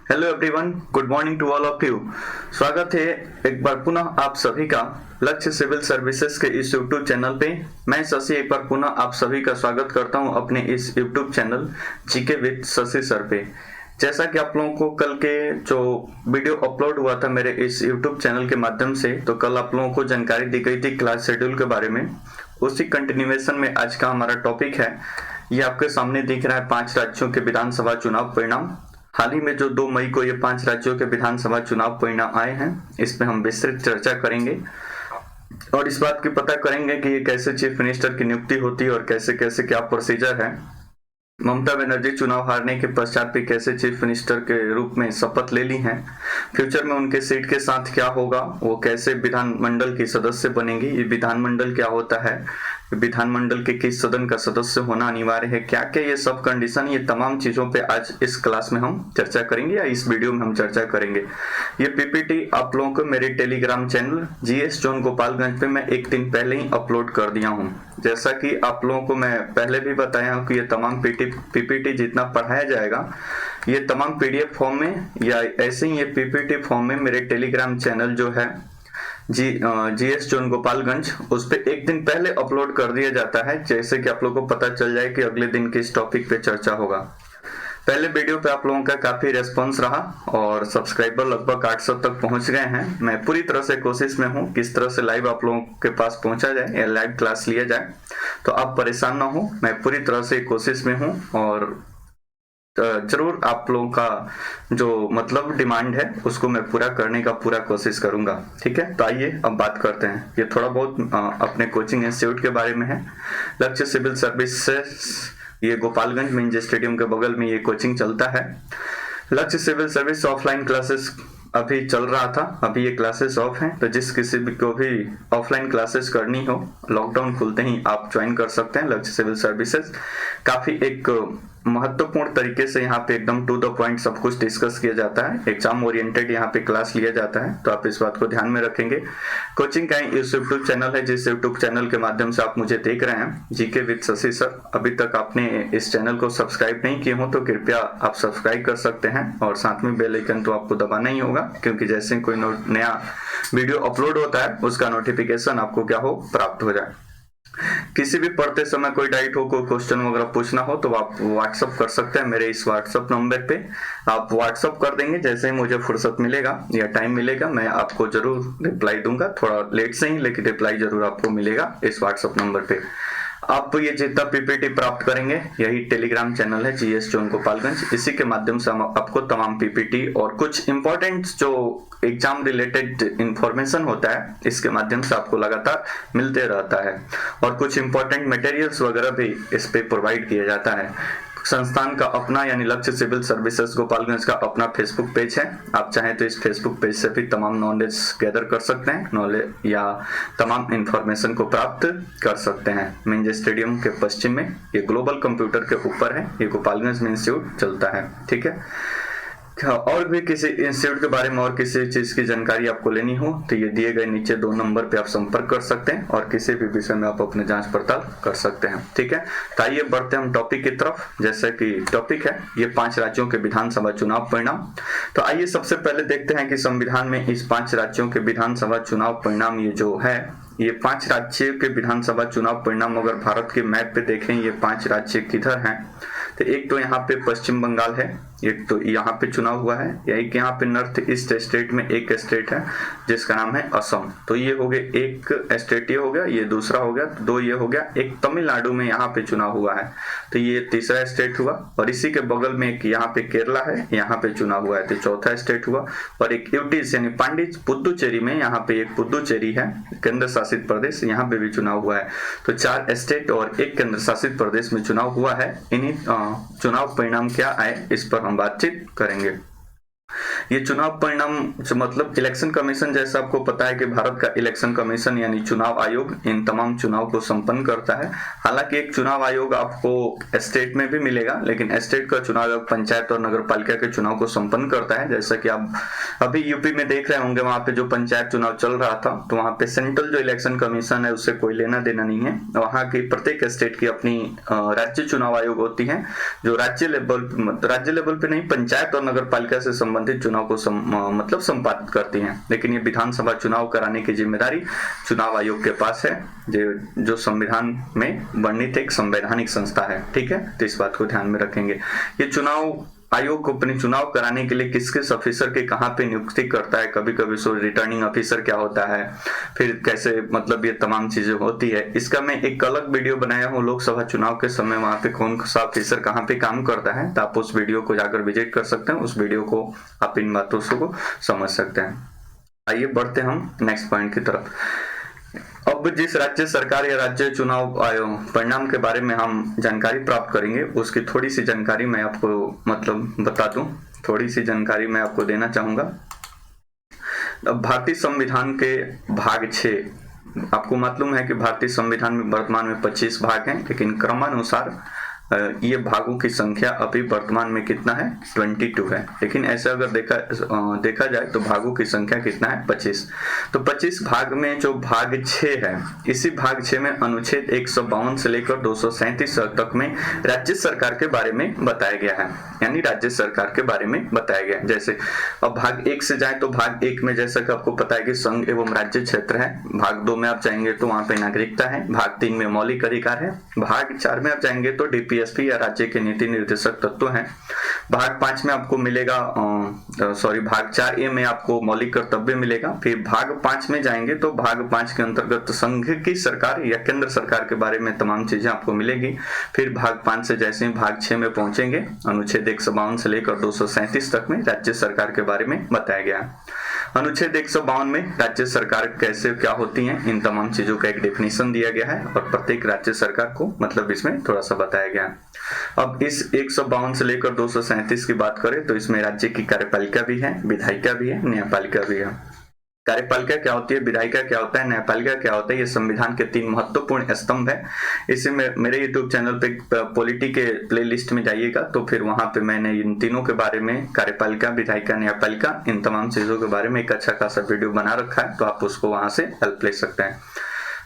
Hello everyone, good morning to all of you. स्वागत है एक बार पुनः आप सभी का लक्ष्य सिविल सर्विसेज के इस यूट्यूब चैनल पे। मैं शशि एक बार पुनः आप सभी का स्वागत करता हूं अपने इस YouTube channel GK with Shashi sir पे। जैसा कि आप लोगों को कल के जो वीडियो अपलोड हुआ था मेरे इस यूट्यूब चैनल के माध्यम से, तो कल आप लोगों को जानकारी दी गई थी क्लास शेड्यूल के बारे में। उसी कंटिन्यूएशन में आज का हमारा टॉपिक है। ये आपके सामने दिख रहा है 5 राज्यों के विधानसभा चुनाव परिणाम। हाल ही में जो 2 मई को ये 5 राज्यों के विधानसभा चुनाव परिणाम आए हैं, इस पे हम विस्तृत चर्चा करेंगे और इस बात की पता करेंगे कि ये कैसे चीफ मिनिस्टर की नियुक्ति होती है और कैसे कैसे क्या प्रोसीजर है। ममता बनर्जी चुनाव हारने के पश्चात भी कैसे चीफ मिनिस्टर के रूप में शपथ ले ली हैं, फ्यूचर में उनके सीट के साथ क्या होगा, वो कैसे विधानमंडल की सदस्य बनेंगी, ये विधानमंडल क्या होता है, विधानमंडल के किस सदन का सदस्य होना अनिवार्य है, क्या क्या ये सब कंडीशन, ये तमाम चीजों पे आज इस क्लास में हम चर्चा करेंगे या इस वीडियो में हम चर्चा करेंगे। ये पीपीटी आप लोगों को मेरे Telegram channel GS zone Gopalganj पे मैं एक दिन पहले ही अपलोड कर दिया हूँ। जैसा कि आप लोगों को मैं पहले भी बताया हूँ कि ये तमाम पीपीटी जितना पढ़ाया जाएगा ये तमाम पीडीएफ फॉर्म में या ऐसे ही ये पीपीटी फॉर्म में मेरे टेलीग्राम चैनल जो है जीएस जोन गोपालगंज, उस पे एक दिन पहले अपलोड कर दिया जाता है, जैसे कि आप लोगों को पता चल जाए कि अगले दिन किस टॉपिक पे चर्चा होगा। पहले वीडियो पे आप लोगों का काफी रेस्पॉन्स रहा और सब्सक्राइबर लगभग 800 तक पहुंच गए हैं। मैं पूरी तरह से कोशिश में हूं किस तरह से लाइव आप लोगों के पास पहुंचा जाए या लाइव क्लास लिया जाए, तो आप परेशान ना हो। मैं पूरी तरह से कोशिश में हूं और जरूर आप लोगों का जो मतलब डिमांड है उसको मैं पूरा करने का पूरा कोशिश करूंगा। ठीक है, तो आइए अब बात करते हैं। ये थोड़ा बहुत अपने कोचिंग इंस्टीट्यूट के बारे में है। लक्ष्य सिविल सर्विसेज, ये गोपालगंज मेन स्टेडियम के बगल में ये कोचिंग चलता है। लक्ष्य सिविल सर्विस ऑफलाइन क्लासेस अभी चल रहा था, अभी ये क्लासेस ऑफ हैं, तो जिस किसी भी को भी ऑफलाइन क्लासेस करनी हो लॉकडाउन खुलते ही आप ज्वाइन कर सकते हैं। लक्ष्य सिविल सर्विसेज काफी एक महत्वपूर्ण तरीके से यहाँ पे एकदम टू द पॉइंट सब कुछ डिस्कस किया जाता है, एग्जाम ओरिएंटेड यहाँ पे क्लास लिया जाता है, तो आप इस बात को ध्यान में रखेंगे। कोचिंग का इस यूट्यूब चैनल है, जिस यूट्यूब चैनल के माध्यम से आप मुझे देख रहे हैं, जीके विद शशि सर। अभी तक आपने इस चैनल को सब्सक्राइब नहीं किए हो तो कृपया आप सब्सक्राइब कर सकते हैं और साथ में बेल आइकन तो आपको दबाना ही होगा, क्योंकि जैसे कोई नया वीडियो अपलोड होता है उसका नोटिफिकेशन आपको क्या हो प्राप्त हो जाए। किसी भी पढ़ते समय कोई डाउट हो, कोई क्वेश्चन वगैरह पूछना हो तो आप व्हाट्सअप कर सकते हैं मेरे इस व्हाट्सअप नंबर पे। आप व्हाट्सअप कर देंगे, जैसे ही मुझे फुर्सत मिलेगा या टाइम मिलेगा मैं आपको जरूर रिप्लाई दूंगा, थोड़ा लेट से ही लेकिन रिप्लाई जरूर आपको मिलेगा इस व्हाट्सअप नंबर पे। आप ये जितना पीपीटी प्राप्त करेंगे, यही टेलीग्राम चैनल है जीएस जोन गोपालगंज, इसी के माध्यम से हम आपको तमाम पीपीटी और कुछ इंपॉर्टेंट जो एग्जाम रिलेटेड इंफॉर्मेशन होता है इसके माध्यम से आपको लगातार मिलते रहता है और कुछ इंपॉर्टेंट मटेरियल्स वगैरह भी इस पे प्रोवाइड किया जाता है। संस्थान का अपना यानी लक्ष्य सिविल सर्विसेज गोपालगंज का अपना फेसबुक पेज है, आप चाहें तो इस फेसबुक पेज से भी तमाम नॉलेज गैदर कर सकते हैं, नॉलेज या तमाम इंफॉर्मेशन को प्राप्त कर सकते हैं। मेन स्टेडियम के पश्चिम में ये ग्लोबल कंप्यूटर के ऊपर है, ये गोपालगंज में इंस्टीट्यूट चलता है। ठीक है, और भी किसी इंस्टीट्यूट के बारे में और किसी चीज की जानकारी आपको लेनी हो तो ये दिए गए नीचे 2 नंबर पे आप संपर्क कर सकते हैं और किसी भी विषय में आप अपने जांच पड़ताल कर सकते हैं। ठीक है, तो आइए बढ़ते हैं हम टॉपिक की तरफ। जैसे कि टॉपिक है ये 5 राज्यों के विधानसभा चुनाव परिणाम। तो आइए सबसे पहले देखते हैं कि संविधान में इस 5 राज्यों के विधानसभा चुनाव परिणाम ये जो है, ये 5 राज्यों के विधानसभा चुनाव परिणाम अगर भारत के मैप पे देखें ये 5 राज्य किधर हैं, तो एक तो यहाँ पे पश्चिम बंगाल है, एक तो यहाँ पे चुनाव हुआ है, एक यहाँ पे नॉर्थ ईस्ट स्टेट में एक स्टेट है जिसका नाम है असम। तो ये हो गए, एक स्टेट ये हो गया, ये दूसरा हो गया, तो 2 ये हो गया। एक तमिलनाडु में यहाँ पे चुनाव हुआ है तो ये तीसरा स्टेट हुआ और इसी के बगल में एक यहाँ पे केरला है, यहाँ पे चुनाव हुआ है तो चौथा स्टेट हुआ। और एक यूटीज यानी पुदुचेरी में यहाँ पे एक पुदुचेरी है केंद्र शासित प्रदेश, यहाँ पे भी चुनाव हुआ है। तो 4 स्टेट और एक केंद्र शासित प्रदेश में चुनाव हुआ है। इन्हीं चुनाव परिणाम क्या आए इस पर हम बातचीत करेंगे। ये चुनाव परिणाम मतलब इलेक्शन कमीशन, जैसा आपको पता है कि भारत का इलेक्शन कमीशन यानी चुनाव आयोग इन तमाम चुनाव को संपन्न करता है। हालांकि एक चुनाव आयोग आपको स्टेट में भी मिलेगा, लेकिन स्टेट का चुनाव आयोग पंचायत और नगर पालिका के चुनाव को संपन्न करता है। जैसा कि आप अभी यूपी में देख रहे होंगे, वहां पे जो पंचायत चुनाव चल रहा था तो वहां पे सेंट्रल जो इलेक्शन कमीशन है उससे कोई लेना देना नहीं है। वहां की प्रत्येक स्टेट की अपनी राज्य चुनाव आयोग होती है जो राज्य लेवल पे नहीं पंचायत और नगर पालिका से संबंधित संबंधित चुनाव को मतलब संपादित करती हैं। लेकिन ये विधानसभा चुनाव कराने की जिम्मेदारी चुनाव आयोग के पास है, जो संविधान में वर्णित एक संवैधानिक संस्था है। ठीक है, तो इस बात को ध्यान में रखेंगे। ये चुनाव आयोग को अपने चुनाव कराने के लिए किस किस ऑफिसर के कहाँ पे नियुक्ति करता है, कभी कभी सो रिटर्निंग ऑफिसर क्या होता है, फिर कैसे मतलब ये तमाम चीजें होती है, इसका मैं एक अलग वीडियो बनाया हूँ लोकसभा चुनाव के समय, वहां पे कौन सा ऑफिसर कहाँ पे काम करता है, तो आप उस वीडियो को जाकर विजिट कर सकते हैं। उस वीडियो को आप इन बातों को समझ सकते हैं। आइए बढ़ते हम नेक्स्ट पॉइंट की तरफ। अब जिस राज्य सरकार या राज्य चुनाव आयोग परिणाम के बारे में हम जानकारी प्राप्त करेंगे, उसकी थोड़ी सी जानकारी मैं आपको मतलब बता दूं, थोड़ी सी जानकारी मैं आपको देना चाहूंगा। अब भारतीय संविधान के भाग 6, आपको मालूम है कि भारतीय संविधान में वर्तमान में 25 भाग हैं, लेकिन क्रमानुसार ये भागों की संख्या अभी वर्तमान में कितना है, 22 है। लेकिन ऐसा अगर देखा जाए तो भागों की संख्या कितना है, 25। तो 25 भाग में जो भाग 6 है, इसी भाग 6 में अनुच्छेद 152 से लेकर 237 तक में राज्य सरकार के बारे में बताया गया है, यानी राज्य सरकार के बारे में बताया गया है। जैसे अब भाग 1 से जाए तो भाग 1 में जैसा कि आपको पता है कि संघ एवं राज्य क्षेत्र है, भाग 2 में आप जाएंगे तो वहां पे नागरिकता है, भाग 3 में मौलिक अधिकार है, भाग 4 में आप जाएंगे तो डीपीएसपी या राज्य के नीति निर्देशक तत्व हैं, भाग 5 में आपको मिलेगा भाग 4A में आपको मौलिक कर्तव्य मिलेगा। फिर भाग 5 में जाएंगे तो भाग 5 के अंतर्गत संघ की सरकार या केंद्र सरकार के बारे में तमाम चीजें आपको मिलेगी। फिर भाग 5 से जैसे ही भाग 6 में पहुंचेंगे, अनुच्छेद 152 से लेकर 237 तक में राज्य सरकार के बारे में बताया गया। अनुच्छेद 152 में राज्य सरकार कैसे क्या होती है, इन तमाम चीजों का एक डेफिनेशन दिया गया है और प्रत्येक राज्य सरकार को मतलब इसमें थोड़ा सा बताया गया है। अब इस 152 से लेकर 237 की बात करें तो इसमें राज्य की कार्यपालिका भी है, विधायिका भी है, न्यायपालिका भी है। कार्यपालिका क्या होती है, विधायिका क्या होता है, न्यायपालिका क्या होता है, ये संविधान के 3 महत्वपूर्ण स्तंभ है। इसे मेरे यूट्यूब चैनल पे पॉलिटी के प्लेलिस्ट में जाइएगा तो फिर वहां पे मैंने इन तीनों के बारे में, कार्यपालिका, विधायिका, न्यायपालिका, इन तमाम चीजों के बारे में एक अच्छा खासा वीडियो बना रखा है, तो आप उसको वहां से हेल्प ले सकते हैं।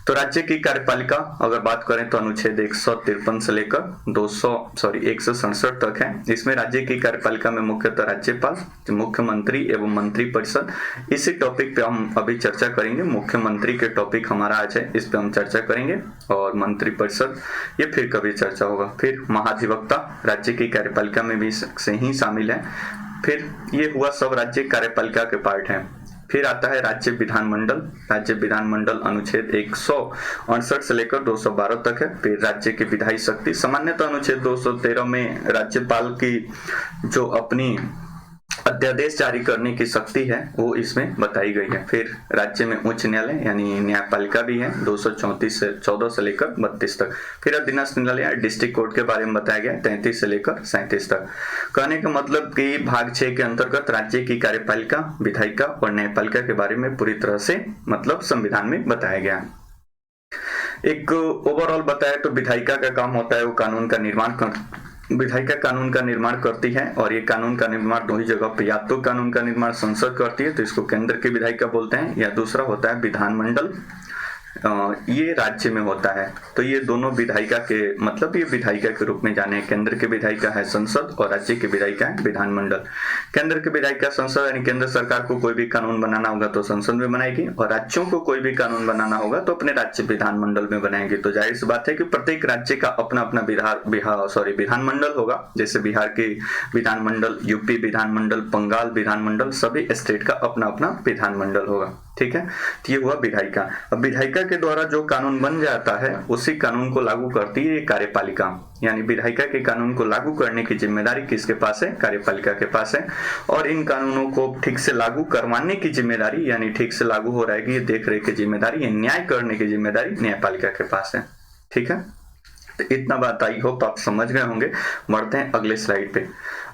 तो राज्य की कार्यपालिका अगर बात करें तो अनुच्छेद 153 से लेकर 167 तक है। इसमें राज्य की कार्यपालिका में मुख्यतः राज्यपाल, मुख्यमंत्री एवं मंत्रिपरिषद, इसी टॉपिक पे हम अभी चर्चा करेंगे। मुख्यमंत्री के टॉपिक हमारा आज है, इस पे हम चर्चा करेंगे, और मंत्रिपरिषद ये फिर कभी चर्चा होगा। फिर महाधिवक्ता राज्य की कार्यपालिका में भी से ही शामिल है। फिर ये हुआ सब राज्य कार्यपालिका के पार्ट है। फिर आता है राज्य विधानमंडल। राज्य विधानमंडल अनुच्छेद 168 से लेकर 212 तक है। फिर राज्य की विधायी शक्ति, सामान्यतः अनुच्छेद 213 में राज्यपाल की जो अपनी अध्यादेश जारी करने की शक्ति है वो इसमें बताई गई है। फिर राज्य में उच्च न्यायालय यानी न्यायपालिका भी है, 214 से लेकर 32 तक। फिर अधीनस्थ न्यायालय डिस्ट्रिक्ट कोर्ट के बारे में बताया गया, 33 से लेकर 37 तक। कहने का मतलब कि भाग 6 के अंतर्गत राज्य की कार्यपालिका, विधायिका और न्यायपालिका के बारे में पूरी तरह से मतलब संविधान में बताया गया। एक ओवरऑल बताया तो विधायिका का काम होता है वो कानून का निर्माण विधायिका कानून का निर्माण करती है, और ये कानून का निर्माण 2 ही जगह पे, या तो कानून का निर्माण संसद करती है तो इसको केंद्र की विधायिका बोलते हैं, या दूसरा होता है विधानमंडल, ये राज्य में होता है। तो ये दोनों विधायिका के मतलब ये विधायिका के रूप में जाने, केंद्र की विधायिका है संसद और राज्य की विधायिका है विधानमंडल। केंद्र की विधायिका संसद यानी केंद्र सरकार को कोई भी कानून बनाना होगा तो संसद में बनाएगी, और राज्यों को कोई भी कानून बनाना होगा तो अपने राज्य विधानमंडल में बनाएंगे। तो जाहिर सी बात है कि प्रत्येक राज्य का अपना अपना विधानमंडल होगा। जैसे बिहार के विधानमंडल, यूपी विधानमंडल, बंगाल विधानमंडल, सभी स्टेट का अपना अपना विधानमंडल होगा। ठीक है, तो ये हुआ विधायिका। अब विधायिका के द्वारा जो कानून बन जाता है उसी कानून को लागू करती है कार्यपालिका, यानी विधायिका के कानून को लागू करने की जिम्मेदारी किसके पास है, कार्यपालिका के पास है। और इन कानूनों को ठीक से लागू करवाने की जिम्मेदारी यानी ठीक से लागू हो रहा है कि ये देख रेख की जिम्मेदारी, ये न्याय करने की जिम्मेदारी न्यायपालिका के पास है। ठीक है, तो इतना बात आई होप आप समझ गए होंगे। बढ़ते हैं अगले स्लाइड पे।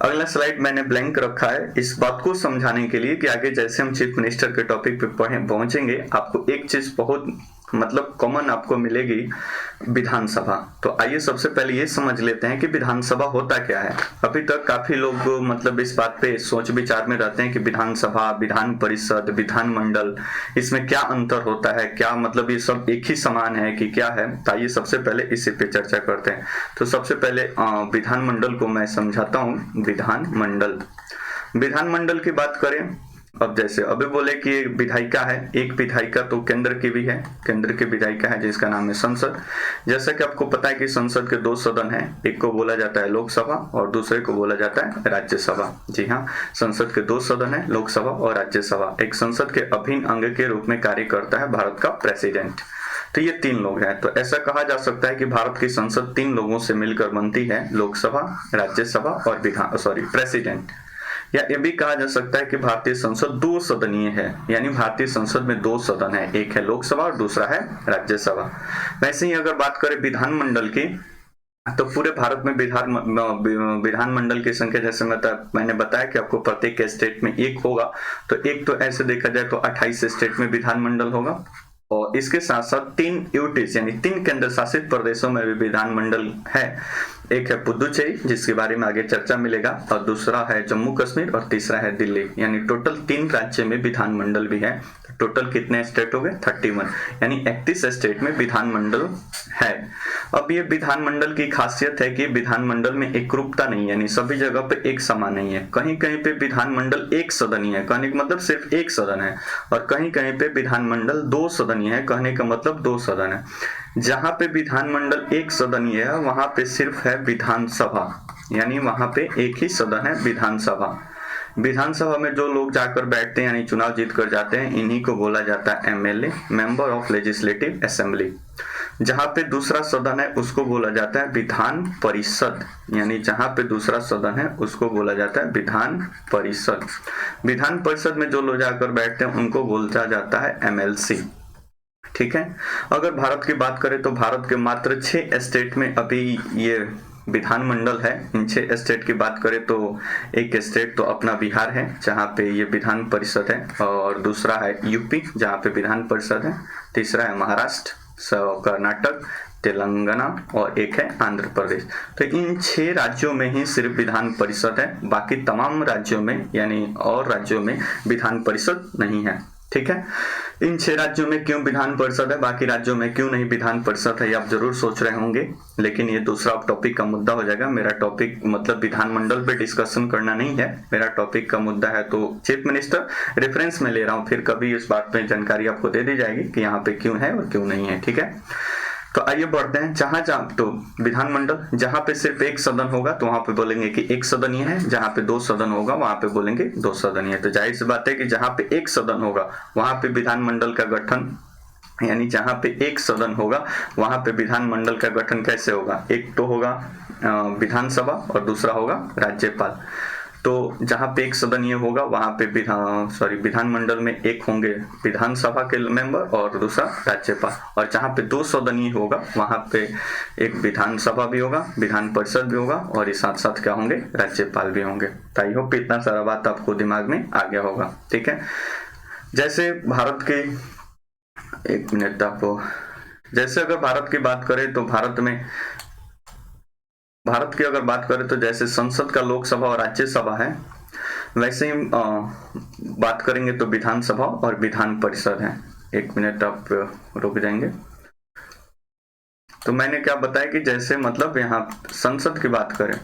अगला स्लाइड मैंने ब्लैंक रखा है इस बात को समझाने के लिए कि आगे जैसे हम चीफ मिनिस्टर के टॉपिक पे पहुंचेंगे, आपको एक चीज बहुत मतलब कॉमन आपको मिलेगी, विधानसभा। तो आइए सबसे पहले ये समझ लेते हैं कि विधानसभा होता क्या है। अभी तक काफी लोग मतलब इस बात पे सोच विचार में रहते हैं कि विधानसभा, विधान परिषद, विधानमंडल, इसमें क्या अंतर होता है, क्या मतलब ये सब एक ही समान है कि क्या है। तो आइए सबसे पहले इसी पे चर्चा करते हैं। तो सबसे पहले विधानमंडल को मैं समझाता हूँ। विधानमंडल विधानमंडल की बात करें, अब जैसे अभी बोले कि एक विधायिका है, एक विधायिका तो केंद्र की भी है, केंद्र की विधायिका है जिसका नाम है संसद। जैसा कि आपको पता है कि संसद के दो सदन हैं, एक को बोला जाता है लोकसभा और दूसरे को बोला जाता है राज्यसभा। जी हाँ, संसद के दो सदन है, लोकसभा और राज्यसभा। एक संसद के अभिन्न अंग के रूप में कार्य करता है भारत का प्रेसिडेंट। तो ये तीन लोग हैं। तो ऐसा कहा जा सकता है कि भारत की संसद तीन लोगों से मिलकर बनती है, लोकसभा, राज्यसभा और प्रेसिडेंट। या ये भी कहा जा सकता है कि भारतीय संसद दो सदनीय है, यानी भारतीय संसद में दो सदन है, एक है लोकसभा और दूसरा है राज्यसभा। वैसे ही अगर बात करें विधानमंडल की, तो पूरे भारत में विधानमंडल की संख्या, जैसे मैंने बताया कि आपको प्रत्येक स्टेट में एक होगा, तो एक तो ऐसे देखा जाए तो 28 स्टेट में विधानमंडल होगा, और इसके साथ साथ 3 यूटीज यानी 3 केंद्र शासित प्रदेशों में भी विधानमंडल है। एक है पुदुचेरी, जिसके बारे में आगे चर्चा मिलेगा, और दूसरा है जम्मू कश्मीर, और तीसरा है दिल्ली। यानी टोटल 3 राज्य में विधानमंडल भी है। टोटल कितने स्टेट हो गए? 31, यानी 31 स्टेट में विधानमंडल है। अब ये विधानमंडल की खासियत है कि विधानमंडल में एकरूपता नहीं, यानी सभी जगह पे एक समान नहीं है। कहीं कहीं पे विधानमंडल एक सदनीय है, कहने का मतलब सिर्फ एक सदन है, और कहीं कहीं पे विधानमंडल दो सदनीय है, कहने का मतलब दो सदन है। जहां पे विधानमंडल एक सदनीय है वहां पे सिर्फ है विधानसभा, यानी वहां पे एक ही सदन है, विधानसभा। विधानसभा में जो लोग जाकर बैठते हैं यानी चुनाव जीत कर जाते हैं, इन्हीं को बोला जाता है MLA, member of legislative assembly. जहां पे दूसरा सदन है उसको बोला जाता है विधान परिषद, यानी जहां पे दूसरा सदन है उसको बोला जाता है विधान परिषद। विधान परिषद में जो लोग जाकर बैठते हैं उनको बोला जाता है एमएलसी। ठीक है। अगर भारत की बात करें तो भारत के मात्र 6 स्टेट में अभी ये विधानमंडल है। इन 6 स्टेट की बात करें तो एक स्टेट तो अपना बिहार है जहाँ पे ये विधान परिषद है, और दूसरा है यूपी जहाँ पे विधान परिषद है, तीसरा है महाराष्ट्र, कर्नाटक, तेलंगाना, और एक है आंध्र प्रदेश। तो इन 6 राज्यों में ही सिर्फ विधान परिषद है, बाकी तमाम राज्यों में यानी और राज्यों में विधान परिषद नहीं है। ठीक है। इन 6 राज्यों में क्यों विधान परिषद है, बाकी राज्यों में क्यों नहीं विधान परिषद है, ये आप जरूर सोच रहे होंगे, लेकिन ये दूसरा टॉपिक का मुद्दा हो जाएगा। मेरा टॉपिक मतलब विधानमंडल पे डिस्कशन करना नहीं है, मेरा टॉपिक का मुद्दा है तो चीफ मिनिस्टर रेफरेंस में ले रहा हूँ, फिर कभी इस बात पे जानकारी आपको दे दी जाएगी कि यहाँ पे क्यों है और क्यों नहीं है। ठीक है। तो आइए बढ़ते हैं। जहां तो विधानमंडल जहां पे सिर्फ एक सदन होगा तो वहां पे बोलेंगे कि एक सदनीय है, जहां पे 2 सदन होगा वहां पे बोलेंगे 2 सदनीय है। तो जाहिर सी बात है कि जहां पे एक सदन होगा वहां पे विधानमंडल का गठन, यानी जहां पे एक सदन होगा वहां पे विधानमंडल का गठन कैसे होगा? एक तो होगा विधानसभा और दूसरा होगा राज्यपाल। तो जहां पे एक सदनीय होगा वहां पे विधानमंडल में एक होंगे विधानसभा के मेंबर और दूसरा राज्यपाल, और जहां पे 2 सदनीय होगा वहां पे एक विधानसभा भी होगा, विधान परिषद भी होगा, और इस साथ साथ क्या होंगे? राज्यपाल भी होंगे। तो आई होप इतना सारा बात आपको दिमाग में आ गया होगा। ठीक है। जैसे भारत के एक मिनट आपको, जैसे अगर भारत की बात करें तो भारत की अगर बात करें तो जैसे संसद का लोकसभा और राज्यसभा है, वैसे ही बात करेंगे तो विधानसभा और विधान परिषद है। एक मिनट आप रुक जाएंगे। तो मैंने क्या बताया कि जैसे मतलब यहाँ संसद की बात करें,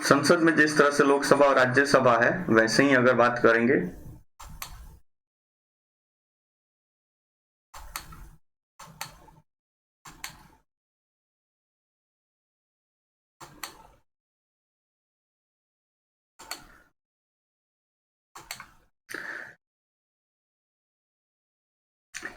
संसद में जिस तरह से लोकसभा और राज्यसभा है वैसे ही अगर बात करेंगे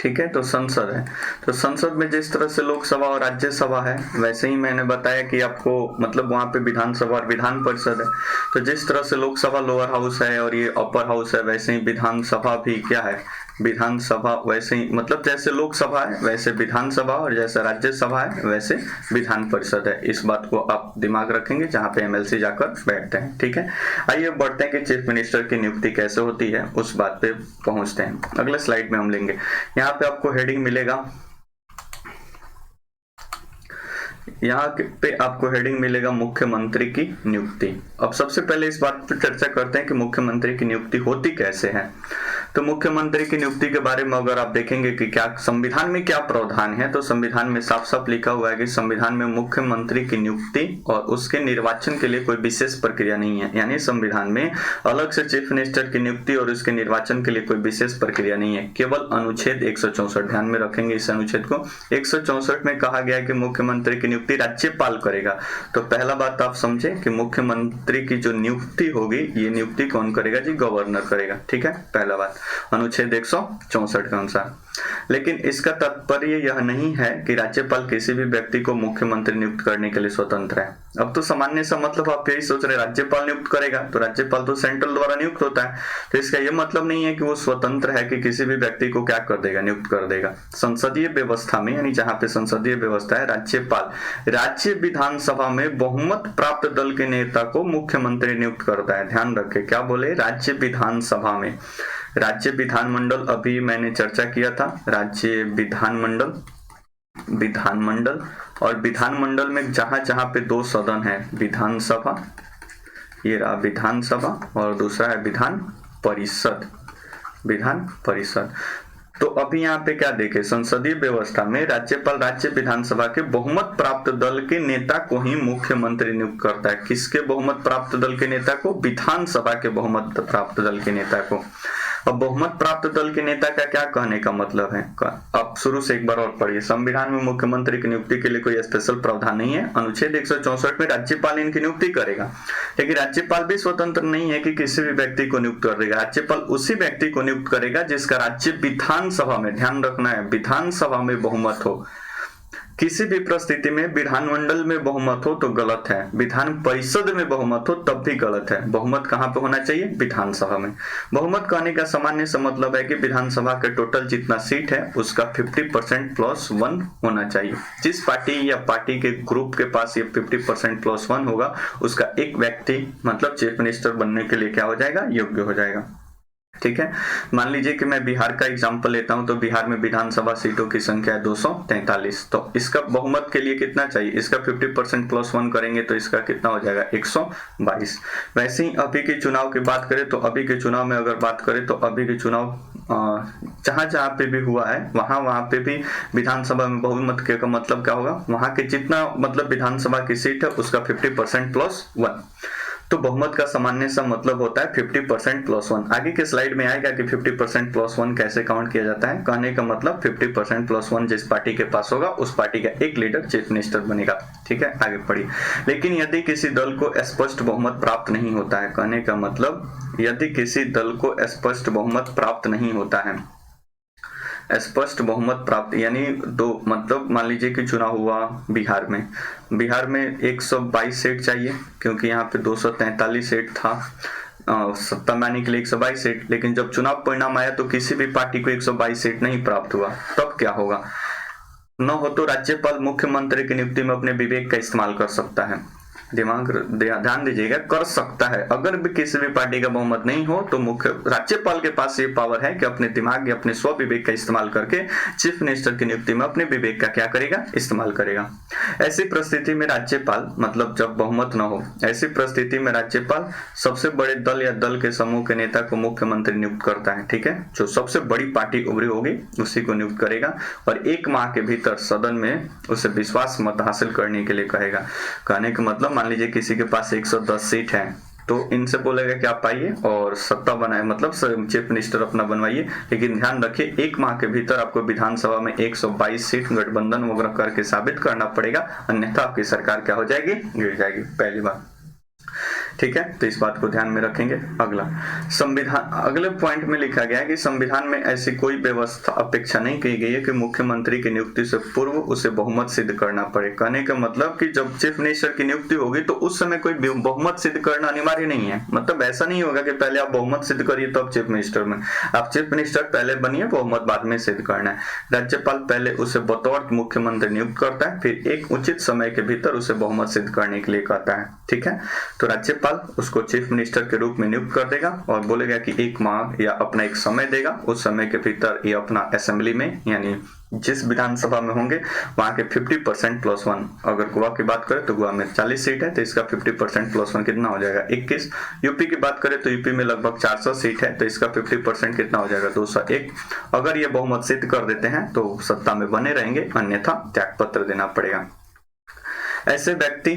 ठीक है। तो संसद है, तो संसद में जिस तरह से लोकसभा और राज्यसभा है वैसे ही मैंने बताया कि आपको मतलब वहां पे विधानसभा और विधान परिषद है। तो जिस तरह से लोकसभा लोअर हाउस है और ये अपर हाउस है, वैसे ही विधानसभा भी क्या है? विधानसभा। वैसे ही मतलब जैसे लोकसभा है वैसे विधानसभा, और जैसे राज्यसभा है वैसे विधान परिषद है। इस बात को आप दिमाग रखेंगे जहां पे एमएलसी जाकर बैठते हैं। ठीक है। आइए बढ़ते हैं कि चीफ मिनिस्टर की नियुक्ति कैसे होती है, उस बात पे पहुंचते हैं। अगले स्लाइड में हम लेंगे। यहाँ पे आपको हेडिंग मिलेगा, यहाँ पे आपको हेडिंग मिलेगा मुख्यमंत्री की नियुक्ति। अब सबसे पहले इस बात पर चर्चा करते हैं कि मुख्यमंत्री की नियुक्ति होती कैसे है। तो मुख्यमंत्री की नियुक्ति के बारे में अगर आप देखेंगे कि क्या संविधान में क्या प्रावधान है, तो संविधान में साफ साफ लिखा हुआ है कि संविधान में मुख्यमंत्री की नियुक्ति और उसके निर्वाचन के लिए कोई विशेष प्रक्रिया नहीं है। यानी संविधान में अलग से चीफ मिनिस्टर की नियुक्ति और उसके निर्वाचन के लिए कोई विशेष प्रक्रिया नहीं है, केवल अनुच्छेद 164, ध्यान में रखेंगे इस अनुच्छेद को, 164 में कहा गया है कि मुख्यमंत्री की नियुक्ति राज्यपाल करेगा। तो पहला बात आप समझे कि मुख्यमंत्री की जो नियुक्ति होगी, ये नियुक्ति कौन करेगा जी? गवर्नर करेगा। ठीक है, पहला बात अनुच्छेद 164 के अनुसार। लेकिन इसका तात्पर्य यह नहीं है कि राज्यपाल किसी भी व्यक्ति को मुख्यमंत्री नियुक्त करने के लिए स्वतंत्र है। अब तो सामान्य सा मतलब आप यही सोच रहे हैं राज्यपाल नियुक्त करेगा, तो राज्यपाल तो सेंट्रल द्वारा नियुक्त होता है, तो इसका यह मतलब नहीं है कि वो स्वतंत्र है कि किसी भी व्यक्ति को क्या कर देगा? नियुक्त कर देगा। संसदीय व्यवस्था में, यानी जहां पे संसदीय व्यवस्था है, राज्यपाल राज्य विधानसभा में बहुमत प्राप्त दल के नेता को मुख्यमंत्री नियुक्त करता है। ध्यान रखें, क्या बोले? राज्य विधानसभा में। राज्य विधानमंडल अभी मैंने चर्चा किया था, राज्य विधानमंडल, विधानमंडल और विधानमंडल में जहां जहां पे दो सदन है, विधानसभा, ये रहा विधानसभा, और दूसरा है विधान परिषद, विधान परिषद। तो अभी यहाँ पे क्या देखे? संसदीय व्यवस्था में राज्यपाल राज्य विधानसभा के बहुमत प्राप्त दल के नेता को ही मुख्यमंत्री नियुक्त करता है। किसके बहुमत प्राप्त दल के नेता को? विधानसभा के बहुमत प्राप्त दल के नेता को। अब बहुमत प्राप्त दल के नेता का क्या कहने का मतलब है? अब शुरू से एक बार और पढ़िए। संविधान में मुख्यमंत्री की नियुक्ति के लिए कोई स्पेशल प्रावधान नहीं है। अनुच्छेद 164 में राज्यपाल इनकी नियुक्ति करेगा, लेकिन राज्यपाल भी स्वतंत्र नहीं है कि किसी भी व्यक्ति को नियुक्त कर देगा। राज्यपाल उसी व्यक्ति को नियुक्त करेगा जिसका राज्य विधानसभा में, ध्यान रखना है, विधानसभा में बहुमत हो। किसी भी परिस्थिति में विधानमंडल में बहुमत हो तो गलत है, विधान परिषद में बहुमत हो तब भी गलत है। बहुमत कहां पे होना चाहिए? विधानसभा में। बहुमत कहने का सामान्य सा मतलब है कि विधानसभा के टोटल जितना सीट है उसका 50% प्लस 1 होना चाहिए। जिस पार्टी या पार्टी के ग्रुप के पास ये 50% प्लस 1 होगा, उसका एक व्यक्ति मतलब चीफ मिनिस्टर बनने के लिए क्या हो जाएगा? योग्य हो जाएगा। ठीक है, मान लीजिए कि मैं बिहार का एग्जांपल लेता हूं, तो बिहार में विधानसभा सीटों की संख्या है 243, तो इसका बहुमत के लिए कितना चाहिए? इसका 50% प्लस 1 करेंगे तो इसका कितना हो जाएगा? 122। वैसे ही अभी के चुनाव की बात करें तो अभी के चुनाव में अगर बात करें तो अभी के चुनाव जहां जहां पे भी हुआ है वहां पे भी विधानसभा में बहुमत का मतलब क्या होगा? वहां के जितना मतलब विधानसभा की सीट है उसका 50% प्लस 1। तो बहुमत का सामान्य सा मतलब होता है 50% प्लस 1। आगे के स्लाइड में आएगा कि 50% प्लस 1 कैसे काउंट किया जाता है। कहने का मतलब 50% प्लस 1 जिस पार्टी के पास होगा उस पार्टी का एक लीडर चीफ मिनिस्टर बनेगा। ठीक है, आगे पढ़िए। लेकिन यदि किसी दल को स्पष्ट बहुमत प्राप्त नहीं होता है, कहने का मतलब यदि किसी दल को स्पष्ट बहुमत प्राप्त नहीं होता है, स्पष्ट बहुमत प्राप्त यानी दो मतलब मान लीजिए कि चुनाव हुआ बिहार में 122 सीट चाहिए, क्योंकि यहाँ पे 243 सीट था सत्ता में आने के लिए 122 सीट, लेकिन जब चुनाव परिणाम आया तो किसी भी पार्टी को 122 सीट नहीं प्राप्त हुआ। तब क्या होगा? न हो तो राज्यपाल मुख्यमंत्री की नियुक्ति में अपने विवेक का इस्तेमाल कर सकता है। ध्यान दीजिएगा, कर सकता है। अगर भी किसी भी पार्टी का बहुमत नहीं हो तो मुख्य राज्यपाल के पास ये पावर है कि अपने दिमाग या अपने स्व विवेक का इस्तेमाल करके चीफ मिनिस्टर की नियुक्ति में अपने विवेक का क्या करेगा? इस्तेमाल करेगा। ऐसी परिस्थिति में राज्यपाल मतलब जब बहुमत न हो, ऐसी परिस्थिति में राज्यपाल सबसे बड़े दल या दल के समूह के नेता को मुख्यमंत्री नियुक्त करता है। ठीक है, जो सबसे बड़ी पार्टी उभरी होगी उसी को नियुक्त करेगा और 1 माह के भीतर सदन में उसे विश्वास मत हासिल करने के लिए कहेगा। कहने का मतलब मान लीजिए किसी के पास 110 सीट है तो इनसे बोलेगा कि आप आइए और सत्ता बनाए मतलब चीफ मिनिस्टर अपना बनवाइए, लेकिन ध्यान रखिए 1 माह के भीतर आपको विधानसभा में 122 सीट गठबंधन वगैरह करके साबित करना पड़ेगा, अन्यथा आपकी सरकार क्या हो जाएगी? गिर जाएगी। पहली बात। ठीक है, तो इस बात को ध्यान में रखेंगे। अगला संविधान, अगले पॉइंट में लिखा गया है कि संविधान में ऐसी कोई व्यवस्था अपेक्षा नहीं की गई है कि मुख्यमंत्री की नियुक्ति से पूर्व उसे बहुमत सिद्ध करना पड़े। कहने का मतलब कि जब चीफ मिनिस्टर की नियुक्ति होगी तो उस समय कोई बहुमत सिद्ध करना अनिवार्य नहीं है। मतलब ऐसा नहीं होगा कि पहले आप बहुमत सिद्ध करिए तब चीफ मिनिस्टर में, आप चीफ मिनिस्टर पहले बनिए, बहुमत बाद में सिद्ध करना है। राज्यपाल पहले उसे बतौर मुख्यमंत्री नियुक्त करता है, फिर एक उचित समय के भीतर उसे बहुमत सिद्ध करने के लिए कहता है। ठीक है, तो राज्यपाल राज्यपाल उसको चीफ मिनिस्टर के रूप में नियुक्त कर देगा और बोलेगा कि 1 माह या अपना एक समय देगा, उस समय के भीतर ये अपना असेंबली में यानी जिस विधानसभा में होंगे वहां के 50% प्लस 1, अगर गोवा की बात करें तो गोवा में 40 सीट है तो इसका 50% प्लस 1 कितना हो जाएगा 21। यूपी की बात करें तो यूपी में लगभग 400 सीट है तो इसका 50% कितना हो जाएगा 201। अगर ये बहुमत सिद्ध कर देते हैं तो सत्ता में बने रहेंगे, अन्यथा त्यागपत्र देना पड़ेगा। ऐसे व्यक्ति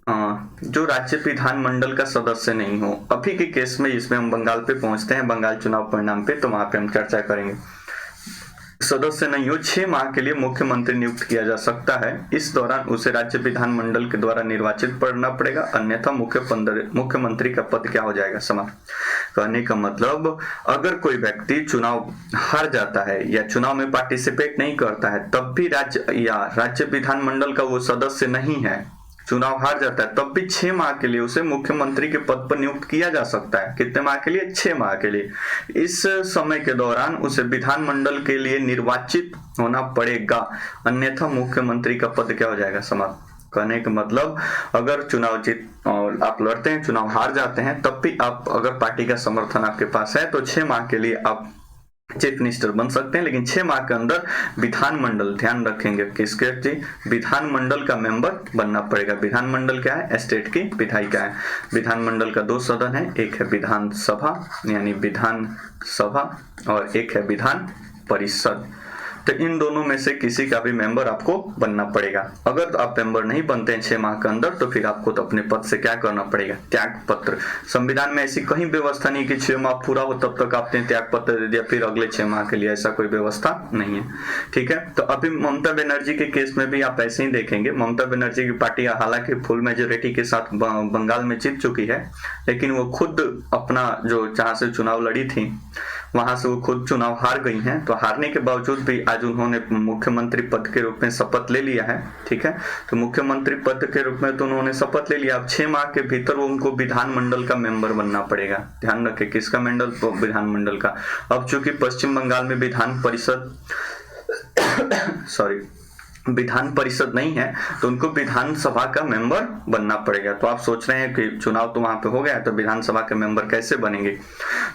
जो राज्य विधानमंडल का सदस्य नहीं हो, अभी के केस में इसमें हम बंगाल पे पहुंचते हैं, बंगाल चुनाव परिणाम पे, तो वहां पे हम चर्चा करेंगे। सदस्य नहीं हो 6 माह के लिए मुख्यमंत्री नियुक्त किया जा सकता है, इस दौरान उसे राज्य विधानमंडल के द्वारा निर्वाचित करना पड़ेगा, अन्यथा मुख्यमंत्री का पद क्या हो जाएगा समाप्त। कहने का मतलब अगर कोई व्यक्ति चुनाव हार जाता है या चुनाव में पार्टिसिपेट नहीं करता है तब भी राज्य विधानमंडल का वो सदस्य नहीं है, चुनाव हार जाता है, तब भी 6 माह के लिए उसे मुख्यमंत्री के पद पर नियुक्त किया जा सकता है। कितने माह के लिए? 6 माह के लिए। इस समय के दौरान उसे विधानमंडल के लिए निर्वाचित होना पड़ेगा, अन्यथा मुख्यमंत्री का पद क्या हो जाएगा समाप्त। कहने का मतलब अगर चुनाव जीत और आप लड़ते हैं, चुनाव हार जाते हैं, तब भी आप अगर पार्टी का समर्थन आपके पास है तो 6 माह के लिए आप चीफ मिनिस्टर बन सकते हैं, लेकिन 6 माह के अंदर विधानमंडल, ध्यान रखेंगे किसके जी, विधानमंडल का मेंबर बनना पड़ेगा। विधानमंडल क्या है? स्टेट की विधायिका है। विधानमंडल का 2 सदन है, एक है विधानसभा यानी विधानसभा और एक है विधान परिषद। तो इन दोनों में से किसी का भी मेंबर आपको बनना पड़ेगा। अगर आप मेंबर नहीं बनते हैं 6 माह के अंदर तो फिर आपको तो अपने पद से क्या करना पड़ेगा? त्याग पत्र। संविधान में ऐसी कहीं व्यवस्था नहीं कि 6 माह पूरा हो तब तक आपने त्याग पत्र दे दिया फिर अगले 6 माह के लिए, ऐसा कोई व्यवस्था नहीं है। ठीक है, तो अभी ममता बनर्जी के केस में भी आप ऐसे ही देखेंगे। ममता बनर्जी की पार्टी हालांकि फुल मेजोरिटी के साथ बंगाल में जीत चुकी है, लेकिन वो खुद अपना जो जहां से चुनाव लड़ी थी वहां से वो खुद चुनाव हार गई हैं। तो हारने के बावजूद भी आज उन्होंने मुख्यमंत्री पद के रूप में शपथ ले लिया है। ठीक है, तो मुख्यमंत्री पद के रूप में तो उन्होंने शपथ ले लिया। अब 6 माह के भीतर वो उनको विधानमंडल का मेंबर बनना पड़ेगा। ध्यान रखें किसका मंडल? तो विधानमंडल का। अब चूंकि पश्चिम बंगाल में विधान परिषद नहीं है तो उनको विधानसभा का मेंबर बनना पड़ेगा। तो आप सोच रहे हैं कि चुनाव तो वहां पे हो गया है तो विधानसभा के मेंबर कैसे बनेंगे?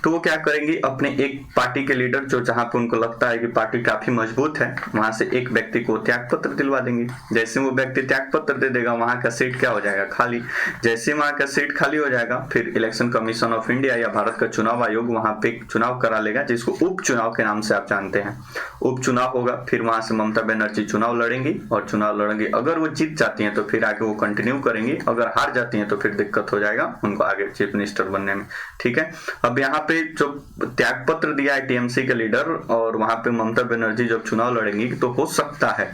तो वो क्या करेंगे, अपने एक पार्टी के लीडर जो जहां पे उनको लगता है कि पार्टी काफी मजबूत है वहां से एक व्यक्ति को त्याग पत्र दिलवा देंगे। जैसे वो व्यक्ति त्याग पत्र दे देगा वहां का सीट क्या हो जाएगा? खाली। जैसे वहां का सीट खाली हो जाएगा फिर इलेक्शन कमीशन ऑफ इंडिया या भारत का चुनाव आयोग वहां पे चुनाव करा लेगा, जिसको उपचुनाव के नाम से आप जानते हैं। उपचुनाव होगा, फिर वहां से ममता बनर्जी चुनाव लड़ेंगी और चुनाव लड़ेंगे। अगर वो जीत जाती हैं तो फिर आगे वो कंटिन्यू करेंगी, अगर हार जाती हैं तो फिर दिक्कत हो जाएगा उनको आगे चीफ मिनिस्टर बनने में। ठीक है, अब यहाँ पे जो त्याग पत्र दिया है टीएमसी के लीडर और वहां पे ममता बनर्जी जब चुनाव लड़ेंगी तो हो सकता है